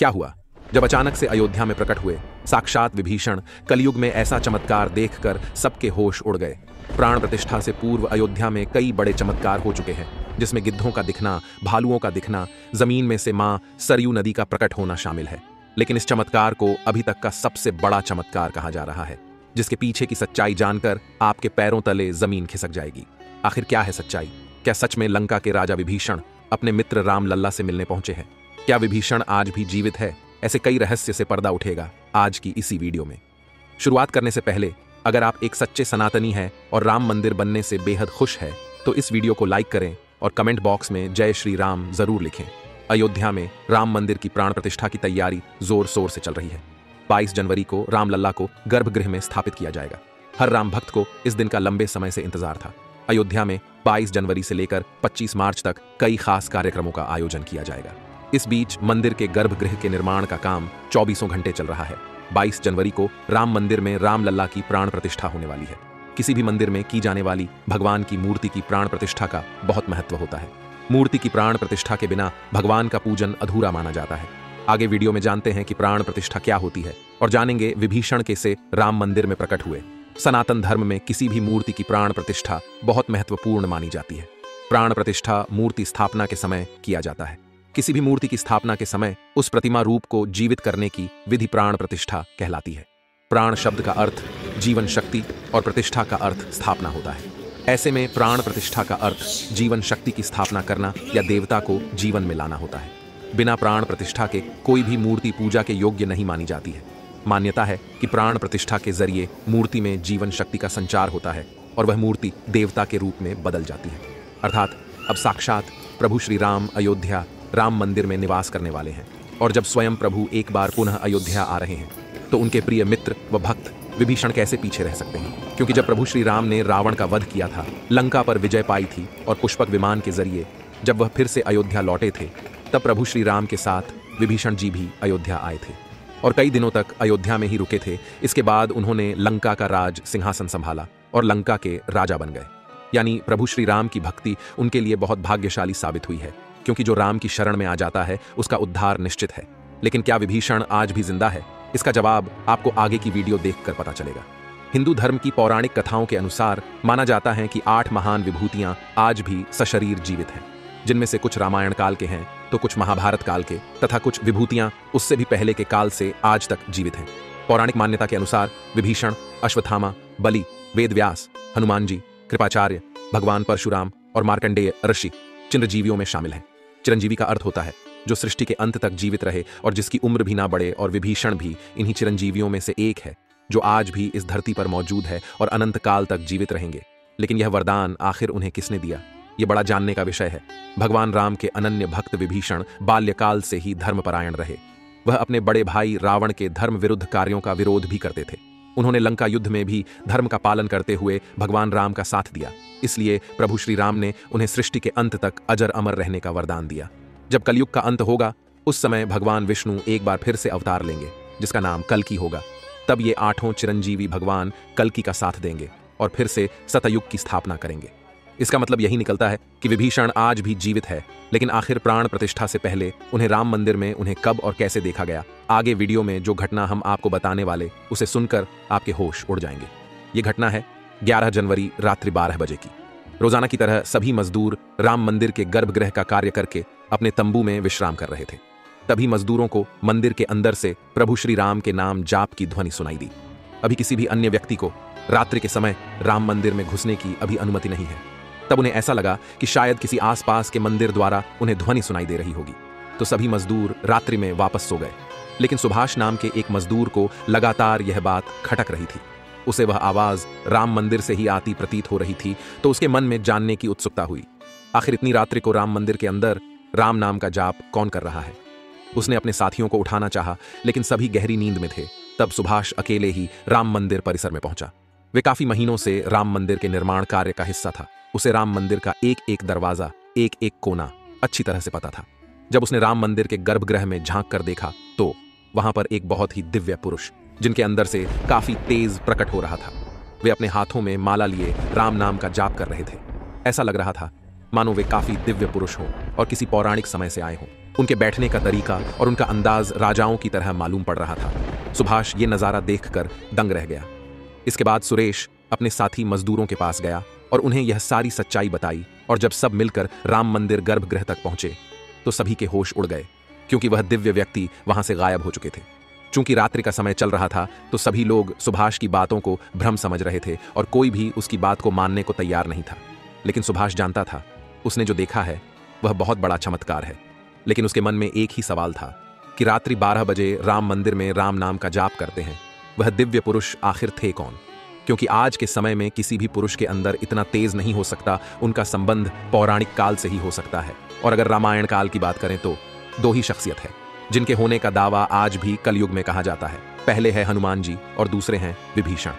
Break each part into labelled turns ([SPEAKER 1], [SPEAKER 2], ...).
[SPEAKER 1] क्या हुआ? जब अचानक से अयोध्या में प्रकट हुए साक्षात विभीषण, कलयुग में ऐसा चमत्कार देखकर सबके होश उड़ गए। प्राण प्रतिष्ठा से पूर्व अयोध्या में कई बड़े चमत्कार हो चुके हैं, जिसमें गिद्धों का दिखना, भालुओं का दिखना, जमीन में से मां सरयू नदी का प्रकट होना शामिल है। लेकिन इस चमत्कार को अभी तक का सबसे बड़ा चमत्कार कहा जा रहा है, जिसके पीछे की सच्चाई जानकर आपके पैरों तले जमीन खिसक जाएगी। आखिर क्या है सच्चाई? क्या सच में लंका के राजा विभीषण अपने मित्र राम लल्ला से मिलने पहुंचे हैं? क्या विभीषण आज भी जीवित है? ऐसे कई रहस्य से पर्दा उठेगा आज की इसी वीडियो में। शुरुआत करने से पहले अगर आप एक सच्चे सनातनी हैं और राम मंदिर बनने से बेहद खुश है तो इस वीडियो को लाइक करें और कमेंट बॉक्स में जय श्री राम जरूर लिखें। अयोध्या में राम मंदिर की प्राण प्रतिष्ठा की तैयारी जोर शोर से चल रही है। 22 जनवरी को राम लल्ला को गर्भगृह में स्थापित किया जाएगा। हर राम भक्त को इस दिन का लंबे समय से इंतजार था। अयोध्या में 22 जनवरी से लेकर 25 मार्च तक कई खास कार्यक्रमों का आयोजन किया जाएगा। इस बीच मंदिर के गर्भगृह के निर्माण का काम 24 घंटे चल रहा है। 22 जनवरी को राम मंदिर में राम लल्ला की प्राण प्रतिष्ठा होने वाली है। किसी भी मंदिर में की जाने वाली भगवान की मूर्ति की प्राण प्रतिष्ठा का बहुत महत्व होता है। मूर्ति की प्राण प्रतिष्ठा के बिना भगवान का पूजन अधूरा माना जाता है। आगे वीडियो में जानते हैं कि प्राण प्रतिष्ठा क्या होती है और जानेंगे विभीषण कैसे राम मंदिर में प्रकट हुए। सनातन धर्म में किसी भी मूर्ति की प्राण प्रतिष्ठा बहुत महत्वपूर्ण मानी जाती है। प्राण प्रतिष्ठा मूर्ति स्थापना के समय किया जाता है। किसी भी मूर्ति की स्थापना के समय उस प्रतिमा रूप को जीवित करने की विधि प्राण प्रतिष्ठा कहलाती है। प्राण शब्द का अर्थ जीवन शक्ति और प्रतिष्ठा का अर्थ स्थापना होता है। ऐसे में प्राण प्रतिष्ठा का अर्थ जीवन शक्ति की स्थापना करना या देवता को जीवन में लाना होता है। बिना प्राण प्रतिष्ठा के कोई भी मूर्ति पूजा के योग्य नहीं मानी जाती है। मान्यता है कि प्राण प्रतिष्ठा के जरिए मूर्ति में जीवन शक्ति का संचार होता है और वह मूर्ति देवता के रूप में बदल जाती है। अर्थात अब साक्षात प्रभु श्री राम अयोध्या राम मंदिर में निवास करने वाले हैं और जब स्वयं प्रभु एक बार पुनः अयोध्या आ रहे हैं तो उनके प्रिय मित्र व भक्त विभीषण कैसे पीछे रह सकते हैं? क्योंकि जब प्रभु श्री राम ने रावण का वध किया था, लंका पर विजय पाई थी और पुष्पक विमान के जरिए जब वह फिर से अयोध्या लौटे थे, तब प्रभु श्री राम के साथ विभीषण जी भी अयोध्या आए थे और कई दिनों तक अयोध्या में ही रुके थे। इसके बाद उन्होंने लंका का राज सिंहासन संभाला और लंका के राजा बन गए। यानी प्रभु श्री राम की भक्ति उनके लिए बहुत भाग्यशाली साबित हुई है, क्योंकि जो राम की शरण में आ जाता है उसका उद्धार निश्चित है। लेकिन क्या विभीषण आज भी जिंदा है? इसका जवाब आपको आगे की वीडियो देखकर पता चलेगा। हिंदू धर्म की पौराणिक कथाओं के अनुसार माना जाता है कि 8 महान विभूतियां आज भी सशरीर जीवित हैं, जिनमें से कुछ रामायण काल के हैं तो कुछ महाभारत काल के, तथा कुछ विभूतियां उससे भी पहले के काल से आज तक जीवित हैं। पौराणिक मान्यता के अनुसार विभीषण, अश्वत्थामा, बलि, वेदव्यास, हनुमान जी, कृपाचार्य, भगवान परशुराम और मार्कंडेय ऋषि चिरंजीवियों में शामिल हैं। चिरंजीवी का अर्थ होता है जो सृष्टि के अंत तक जीवित रहे और जिसकी उम्र भी ना बढ़े, और विभीषण भी इन्हीं चिरंजीवियों में से एक है जो आज भी इस धरती पर मौजूद है और अनंत काल तक जीवित रहेंगे। लेकिन यह वरदान आखिर उन्हें किसने दिया, ये बड़ा जानने का विषय है। भगवान राम के अनन्य भक्त विभीषण बाल्यकाल से ही धर्मपरायण रहे। वह अपने बड़े भाई रावण के धर्म विरुद्ध कार्यों का विरोध भी करते थे। उन्होंने लंका युद्ध में भी धर्म का पालन करते हुए भगवान राम का साथ दिया। इसलिए प्रभु श्री राम ने उन्हें सृष्टि के अंत तक अजर अमर रहने का वरदान दिया। जब कलयुग का अंत होगा उस समय भगवान विष्णु एक बार फिर से अवतार लेंगे, जिसका नाम कल्कि होगा। तब ये 8 चिरंजीवी भगवान कल्कि का साथ देंगे और फिर से सतयुग की स्थापना करेंगे। इसका मतलब यही निकलता है कि विभीषण आज भी जीवित है, लेकिन आखिर प्राण प्रतिष्ठा से पहले उन्हें राम मंदिर में उन्हें कब और कैसे देखा गया, आगे वीडियो में जो घटना हम आपको बताने वाले उसे सुनकर आपके होश उड़ जाएंगे। ये घटना है 11 जनवरी रात्रि 12 बजे की। रोजाना की तरह सभी मजदूर राम मंदिर के गर्भगृह का कार्य करके अपने तंबू में विश्राम कर रहे थे। तभी मजदूरों को मंदिर के अंदर से प्रभु श्री राम के नाम जाप की ध्वनि सुनाई दी। अभी किसी भी अन्य व्यक्ति को रात्रि के समय राम मंदिर में घुसने की अभी अनुमति नहीं है। तब उन्हें ऐसा लगा कि शायद किसी आसपास के मंदिर द्वारा उन्हें ध्वनि सुनाई दे रही होगी, तो सभी मजदूर रात्रि में वापस सो गए। लेकिन सुभाष नाम के एक मजदूर को लगातार यह बात खटक रही थी। उसे वह आवाज राम मंदिर से ही आती प्रतीत हो रही थी, तो उसके मन में जानने की उत्सुकता हुई, आखिर इतनी रात्रि को राम मंदिर के अंदर राम नाम का जाप कौन कर रहा है। उसने अपने साथियों को उठाना चाहा, लेकिन सभी गहरी नींद में थे। तब सुभाष अकेले ही राम मंदिर परिसर में पहुंचा। वे काफी महीनों से राम मंदिर के निर्माण कार्य का हिस्सा था। उसे राम मंदिर का एक एक दरवाजा, एक एक कोना अच्छी तरह से पता था। जब उसने राम मंदिर के गर्भगृह में झांक कर देखा तो वहां पर एक बहुत ही दिव्य पुरुष, जिनके अंदर से काफी तेज प्रकट हो रहा था। वे अपने हाथों में माला लिए राम नाम का जाप कर रहे थे। ऐसा लग रहा था मानो वे काफी दिव्य पुरुष हों और किसी पौराणिक समय से आए हों। उनके बैठने का तरीका और उनका अंदाज राजाओं की तरह मालूम पड़ रहा था। सुभाष ये नज़ारा देखकर दंग रह गया। इसके बाद सुरेश अपने साथी मजदूरों के पास गया और उन्हें यह सारी सच्चाई बताई, और जब सब मिलकर राम मंदिर गर्भगृह तक पहुंचे तो सभी के होश उड़ गए, क्योंकि वह दिव्य व्यक्ति वहां से गायब हो चुके थे। चूंकि रात्रि का समय चल रहा था तो सभी लोग सुभाष की बातों को भ्रम समझ रहे थे और कोई भी उसकी बात को मानने को तैयार नहीं था। लेकिन सुभाष जानता था उसने जो देखा है वह बहुत बड़ा चमत्कार है। लेकिन उसके मन में एक ही सवाल था कि रात्रि 12 बजे राम मंदिर में राम नाम का जाप करते हैं वह दिव्य पुरुष आखिर थे कौन? क्योंकि आज के समय में किसी भी पुरुष के अंदर इतना तेज नहीं हो सकता, उनका संबंध पौराणिक काल से ही हो सकता है। और अगर रामायण काल की बात करें तो 2 ही शख्सियत है जिनके होने का दावा आज भी कलयुग में कहा जाता है। पहले है हनुमान जी और दूसरे हैं विभीषण।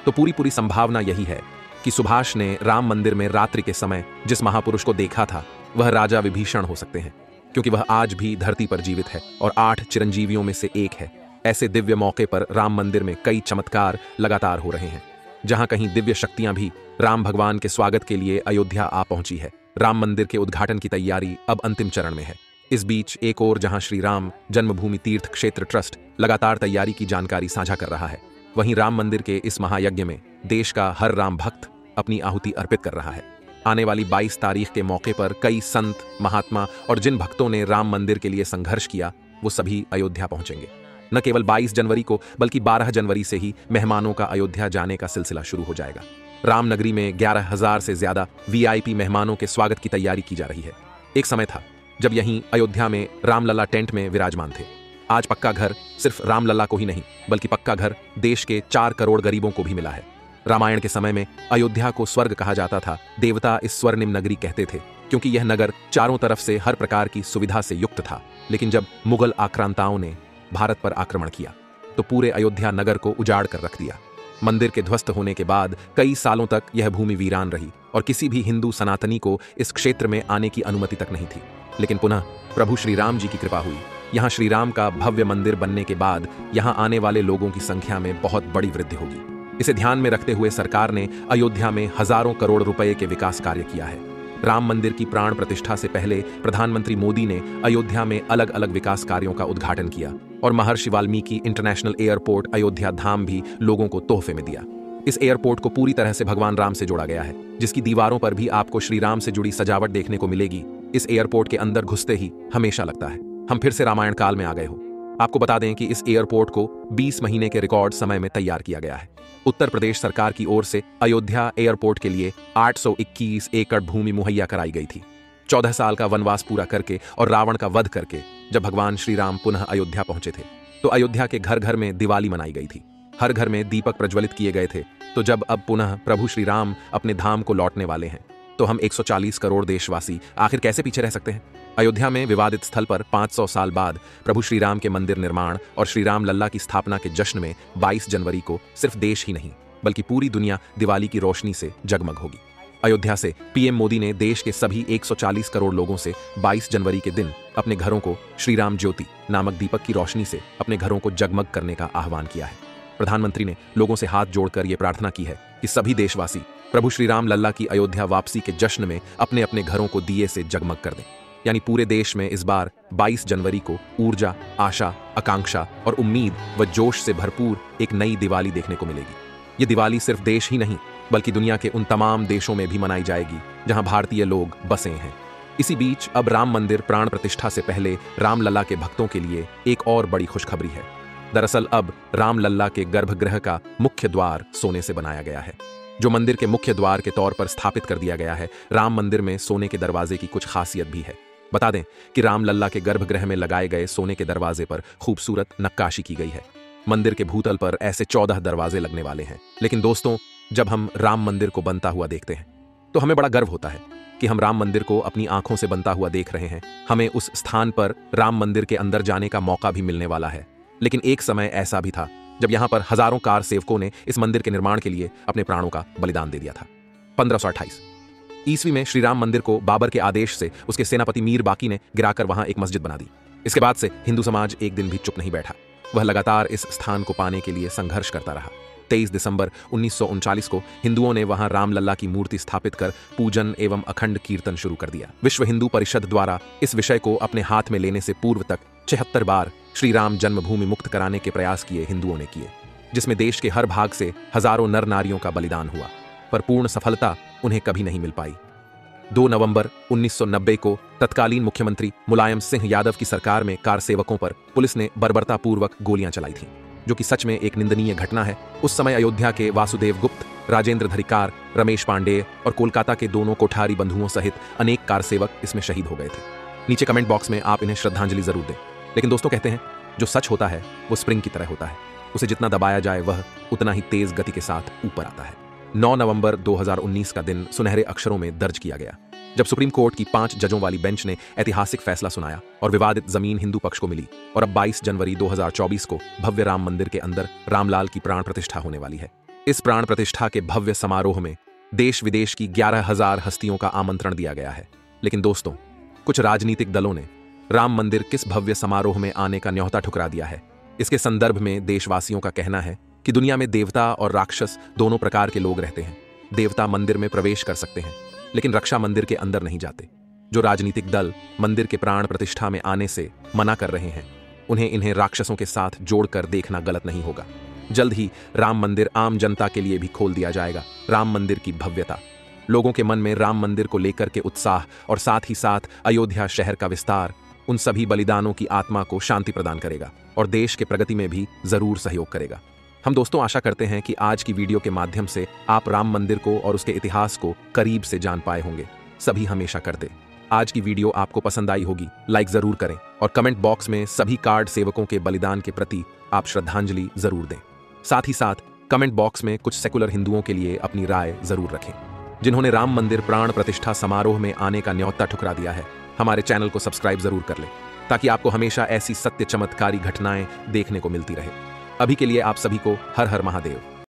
[SPEAKER 1] तो पूरी संभावना यही है कि सुभाष ने राम मंदिर में रात्रि के समय जिस महापुरुष को देखा था वह राजा विभीषण हो सकते हैं, क्योंकि वह आज भी धरती पर जीवित है और 8 चिरंजीवियों में से एक है। ऐसे दिव्य मौके पर राम मंदिर में कई चमत्कार लगातार हो रहे हैं। जहां कहीं दिव्य शक्तियां भी राम भगवान के स्वागत के लिए अयोध्या आ पहुंची है। राम मंदिर के उद्घाटन की तैयारी अब अंतिम चरण में है। इस बीच एक और जहां श्री राम जन्मभूमि तीर्थ क्षेत्र ट्रस्ट लगातार तैयारी की जानकारी साझा कर रहा है, वहीं राम मंदिर के इस महायज्ञ में देश का हर राम भक्त अपनी आहुति अर्पित कर रहा है। आने वाली 22 तारीख के मौके पर कई संत, महात्मा और जिन भक्तों ने राम मंदिर के लिए संघर्ष किया वो सभी अयोध्या पहुंचेंगे। न केवल 22 जनवरी को बल्कि 12 जनवरी से ही मेहमानों का अयोध्या जाने का सिलसिला शुरू हो जाएगा। रामनगरी में 11,000 से ज्यादा VIP मेहमानों के स्वागत की तैयारी की जा रही है। एक समय था जब यहीं अयोध्या में रामलला टेंट में विराजमान थे। आज पक्का घर सिर्फ रामलला को ही नहीं बल्कि पक्का घर देश के 4 करोड़ गरीबों को भी मिला है। रामायण के समय में अयोध्या को स्वर्ग कहा जाता था। देवता इस स्वर्णिम नगरी कहते थे, क्योंकि यह नगर चारों तरफ से हर प्रकार की सुविधा से युक्त था। लेकिन जब मुगल आक्रांताओं ने भारत पर आक्रमण किया तो पूरे अयोध्या नगर को उजाड़ कर रख दिया। मंदिर के ध्वस्त होने के बाद कई सालों तक यह भूमि वीरान रही और किसी भी हिंदू सनातनी को इस क्षेत्र में आने की अनुमति तक नहीं थी। लेकिन पुनः प्रभु श्री राम जी की कृपा हुई। यहाँ श्री राम का भव्य मंदिर बनने के बाद यहाँ आने वाले लोगों की संख्या में बहुत बड़ी वृद्धि होगी। इसे ध्यान में रखते हुए सरकार ने अयोध्या में हजारों करोड़ रुपए के विकास कार्य किया है। राम मंदिर की प्राण प्रतिष्ठा से पहले प्रधानमंत्री मोदी ने अयोध्या में अलग अलग विकास कार्यों का उद्घाटन किया और महर्षि वाल्मीकि इंटरनेशनल एयरपोर्ट अयोध्या धाम भी लोगों को तोहफे में दिया। इस एयरपोर्ट को पूरी तरह से भगवान राम से जोड़ा गया है, जिसकी दीवारों पर भी आपको श्री राम से जुड़ी सजावट देखने को मिलेगी। इस एयरपोर्ट के अंदर घुसते ही हमेशा लगता है हम फिर से रामायण काल में आ गए हो। आपको बता दें कि इस एयरपोर्ट को 20 महीने के रिकॉर्ड समय में तैयार किया गया है। उत्तर प्रदेश सरकार की ओर से अयोध्या एयरपोर्ट के लिए 821 एकड़ भूमि मुहैया कराई गई थी। 14 साल का वनवास पूरा करके और रावण का वध करके जब भगवान श्री राम पुनः अयोध्या पहुंचे थे तो अयोध्या के घर घर में दिवाली मनाई गई थी। हर घर में दीपक प्रज्वलित किए गए थे। तो जब अब पुनः प्रभु श्री राम अपने धाम को लौटने वाले हैं तो हम 140 करोड़ देशवासी आखिर कैसे पीछे रह सकते हैं? अयोध्या में विवादित स्थल पर 500 साल बाद प्रभु श्री राम के मंदिर निर्माण और श्री राम लल्ला की स्थापना के जश्न में 22 जनवरी को सिर्फ देश ही नहीं बल्कि पूरी दुनिया दिवाली की रोशनी से जगमग होगी। अयोध्या से पीएम मोदी ने देश के सभी 140 करोड़ लोगों से 22 जनवरी के दिन अपने घरों को श्री राम ज्योति नामक दीपक की रोशनी से अपने घरों को जगमग करने का आह्वान किया है। प्रधानमंत्री ने लोगों से हाथ जोड़कर यह प्रार्थना की है कि सभी देशवासी प्रभु श्री राम लल्ला की अयोध्या वापसी के जश्न में अपने अपने घरों को दिए से जगमग कर दें। यानी पूरे देश में इस बार 22 जनवरी को ऊर्जा, आशा, आकांक्षा और उम्मीद व जोश से भरपूर एक नई दिवाली देखने को मिलेगी। ये दिवाली सिर्फ देश ही नहीं बल्कि दुनिया के उन तमाम देशों में भी मनाई जाएगी जहां भारतीय लोग बसे हैं। इसी बीच अब राम मंदिर प्राण प्रतिष्ठा से पहले रामलला के भक्तों के लिए एक और बड़ी खुशखबरी है। दरअसल अब रामलला के गर्भगृह का मुख्य द्वार सोने से बनाया गया है, जो मंदिर के मुख्य द्वार के तौर पर स्थापित कर दिया गया है। राम मंदिर में सोने के दरवाजे की कुछ खासियत भी है। बता दें कि रामलला के गर्भगृह में लगाए गए सोने के दरवाजे पर खूबसूरत नक्काशी की गई है। मंदिर के भूतल पर ऐसे 14 दरवाजे लगने वाले हैं। लेकिन दोस्तों, जब हम राम मंदिर को बनता हुआ देखते हैं तो हमें बड़ा गर्व होता है कि हम राम मंदिर को अपनी आंखों से बनता हुआ देख रहे हैं। हमें उस स्थान पर राम मंदिर के अंदर जाने का मौका भी मिलने वाला है। लेकिन एक समय ऐसा भी था जब यहां पर हजारों कार सेवकों ने इस मंदिर के निर्माण के लिए अपने प्राणों का बलिदान दे दिया था। 1528 ईस्वी में श्री राम मंदिर को बाबर के आदेश से उसके सेनापति मीर बाकी ने गिराकर वहां एक मस्जिद बना दी। इसके बाद से हिंदू समाज एक दिन भी चुप नहीं बैठा। वह लगातार इस स्थान को पाने के लिए संघर्ष करता रहा। 23 दिसंबर 1939 को हिंदुओं ने वहां रामलल्ला की मूर्ति स्थापित कर पूजन एवं अखंड कीर्तन शुरू कर दिया। विश्व हिंदू परिषद द्वारा इस विषय को अपने हाथ में लेने से पूर्व तक 76 बार श्री राम जन्मभूमि मुक्त कराने के प्रयास किए हिंदुओं ने किए, जिसमें देश के हर भाग से हजारों नर नारियों का बलिदान हुआ, पर पूर्ण सफलता उन्हें कभी नहीं मिल पाई। 2 नवंबर 1990 को तत्कालीन मुख्यमंत्री मुलायम सिंह यादव की सरकार में कार सेवकों पर पुलिस ने बर्बरतापूर्वक गोलियां चलाई थीं, जो कि सच में एक निंदनीय घटना है। उस समय अयोध्या के वासुदेव गुप्त, राजेंद्र धरिकार, रमेश पांडेय और कोलकाता के दोनों कोठारी बंधुओं सहित अनेक कार सेवक इसमें शहीद हो गए थे। नीचे कमेंट बॉक्स में आप इन्हें श्रद्धांजलि जरूर दें। लेकिन दोस्तों कहते हैं, जो सच होता है वो स्प्रिंग की तरह होता है, उसे जितना दबाया जाए वह उतना ही तेज गति के साथ ऊपर आता है। 9 नवंबर 2019 का दिन सुनहरे अक्षरों में दर्ज किया गया, जब सुप्रीम कोर्ट की 5 जजों वाली बेंच ने ऐतिहासिक फैसला सुनाया और विवादित जमीन हिंदू पक्ष को मिली। और अब 22 जनवरी 2024 को भव्य राम मंदिर के अंदर रामलाल की प्राण प्रतिष्ठा होने वाली है। इस प्राण प्रतिष्ठा के भव्य समारोह में देश विदेश की 11,000 हस्तियों का आमंत्रण दिया गया है। लेकिन दोस्तों, कुछ राजनीतिक दलों ने राम मंदिर किस भव्य समारोह में आने का न्योता ठुकरा दिया है। इसके संदर्भ में देशवासियों का कहना है कि दुनिया में देवता और राक्षस दोनों प्रकार के लोग रहते हैं। देवता मंदिर में प्रवेश कर सकते हैं, लेकिन रक्षा मंदिर के अंदर नहीं जाते। जो राजनीतिक दल मंदिर के प्राण प्रतिष्ठा में आने से मना कर रहे हैं, उन्हें इन्हें राक्षसों के साथ जोड़कर देखना गलत नहीं होगा। जल्द ही राम मंदिर आम जनता के लिए भी खोल दिया जाएगा। राम मंदिर की भव्यता, लोगों के मन में राम मंदिर को लेकर के उत्साह और साथ ही साथ अयोध्या शहर का विस्तार उन सभी बलिदानों की आत्मा को शांति प्रदान करेगा और देश के प्रगति में भी जरूर सहयोग करेगा। हम दोस्तों आशा करते हैं कि आज की वीडियो के माध्यम से आप राम मंदिर को और उसके इतिहास को करीब से जान पाए होंगे। सभी हमेशा करते। आज की वीडियो आपको पसंद आई होगी, लाइक जरूर करें और कमेंट बॉक्स में सभी कार्ड सेवकों के बलिदान के प्रति आप श्रद्धांजलि जरूर दें। साथ ही साथ कमेंट बॉक्स में कुछ सेकुलर हिंदुओं के लिए अपनी राय जरूर रखें, जिन्होंने राम मंदिर प्राण प्रतिष्ठा समारोह में आने का न्योता ठुकरा दिया है। हमारे चैनल को सब्सक्राइब जरूर कर लें, ताकि आपको हमेशा ऐसी सत्य चमत्कारी घटनाएं देखने को मिलती रहे। अभी के लिए आप सभी को हर हर महादेव।